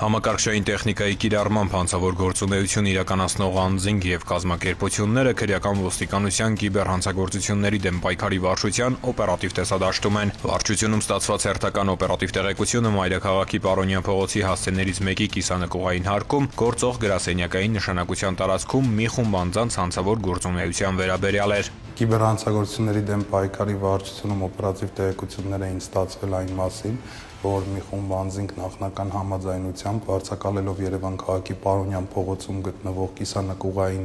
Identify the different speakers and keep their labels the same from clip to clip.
Speaker 1: Համակարգչային տեխնիկայի կիրառմամբ հանցավոր գործունեություն իրականացնող անձինք և կազմակերպությունները քրեական ոստիկանության կիբերհանցագործությունների դեմ պայքարի վարչության օպերատիվ տեսադաշտում են։ Վարչությունում ստացված հերթական օպերատիվ տեղեկությունը մայրաքաղաքի Պարոնյան փողոցի հասցեներից մեկի կիսանկողային հարկում գործող գրասենյակային նշանակության տարածքում մի խումբ անձանց հանցավոր գործունեության վերաբերյալ էր։
Speaker 2: Կիբերհանցագործությունների դեմ պայքարի վարչությունում օպերատիվ տեղեկություններ էին ստացվել այն մասին, որ մի խումբ անձինք նախնական համաձայնությամբ վարձակալելով Երևան քաղաքի Պարոնյան փողոցում գտնվող կիսանկողային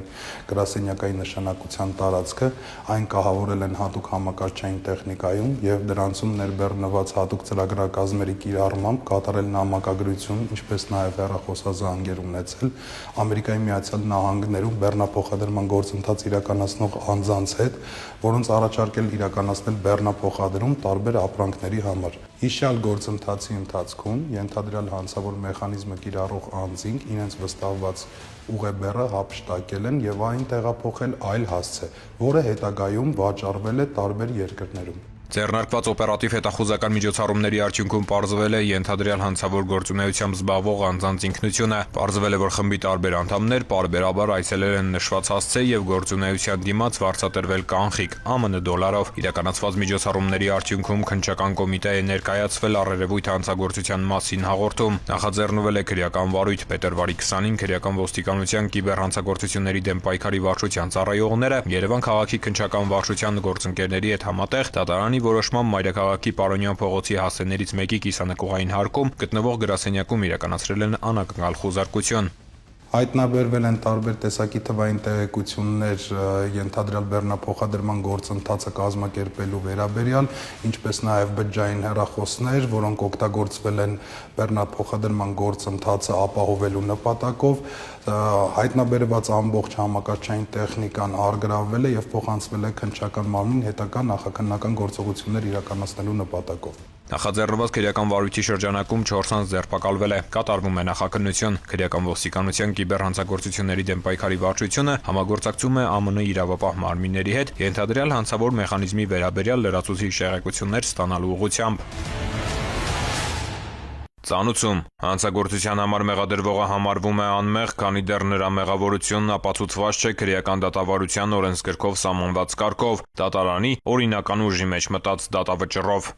Speaker 2: գրասենյակային նշանակության տարածքը, այն կահավորել են հատուկ համակարգչային տեխնիկայում եւ դրանցում ներբեռնված հատուկ ծրագրակազմերի կիրառմամբ կատարել նամակագրություն, ինչպես նաեւ հեռախոսազանգեր ունեցել Ամերիկայի Միացյալ Նահանգներում բեռնափոխադրման գործընթաց իրականացնող անձանց հետ, որոնց առաջարկել իրականացնել բեռնափոխադրում տարբեր ապրանքների համար։ Հիշյալ գործընթացի ընթացքում ենթադրյալ հանցավոր մեխանիզմը կիրառող անձինք իրենց վստահված ուղեբեռը հափշտակել են եւ այն տեղափոխել այլ հասցե, որը հետագայում վաճառվել է տարբեր երկրներում։
Speaker 1: Ձեռնարկված օպերատիվ հետախուզական միջոցառումների արդյունքում պարզվել է ենթադրյալ հանցավոր գործունեությամբ զբաղվող անձանց ինքնությունը։ Պարզվել է, որ խմբի տարբեր անդամներ պարբերաբար այցելել են նշված հասցե եւ գործունեության դիմաց վարձատրվել կանխիկ ԱՄՆ դոլարով։ Իրականացված միջոցառումների արդյունքում քննչական կոմիտե է ներկայացվել առերևույթ հանցագործության մասին հաղորդում։ Նախաձեռնվել է քրեական վարույթ փետրվարի 20-ին քրեական ոստիկանության կիբերհանցագործությունների դեմ պայքարի վարչության ծառայողները Երևան քաղաքի քննչական վարչության գործընկերների հետ համատեղ դատարանի որոշմամբ մայրաքաղաքի Պարոնյան փողոցի հասցեներից մեկի կիսանկողային հարկում գտնվող գրասենյակում իրականացրել են անակնկալ խուզարկություն։
Speaker 2: Հայտնաբերվել են տարբեր տեսակի թվային տեղեկություններ ենթադրյալ բեռնափոխադրման գործընթացը կազմակերպելու վերաբերյալ, ինչպես նաև բջջային հեռախոսներ, որոնք օգտագործվել են բեռնափոխադրման գործընթացը ապահովելու նպատակով, հայտնաբերված ամբողջ համակարգչային տեխնիկան առգրավվել է եւ փոխանցվել է քննչական մարմնին հետագա նախաքննական գործողություններ իրականացնելու նպատակով։
Speaker 1: Նախաձեռնված քրեական վարույթի շրջանակում 4 անձ ձերբակալվել է, կատարվում է նախաքննություն։ Քրեական ոստիկանության կիբերհանցագործությունների դեմ պայքարի վարչությունը համագործակցում է ԱՄՆ իրավապահ մարմինների հետ ենթադրյալ հանցավոր մեխանիզմի վերաբերյալ լրացուցիչ տեղեկություններ ստանալու ուղղությամբ։ Ծանուցում հանցագործության համար մեղադրվողը համարվում է անմեղ, քանի դեռ նրա մեղավորությունն ապացուցված չէ քրեական դատավարության օրենսգրքով սահմանված կարգով՝ դատարանի օրինական ուժի մեջ մտած դատավճռով։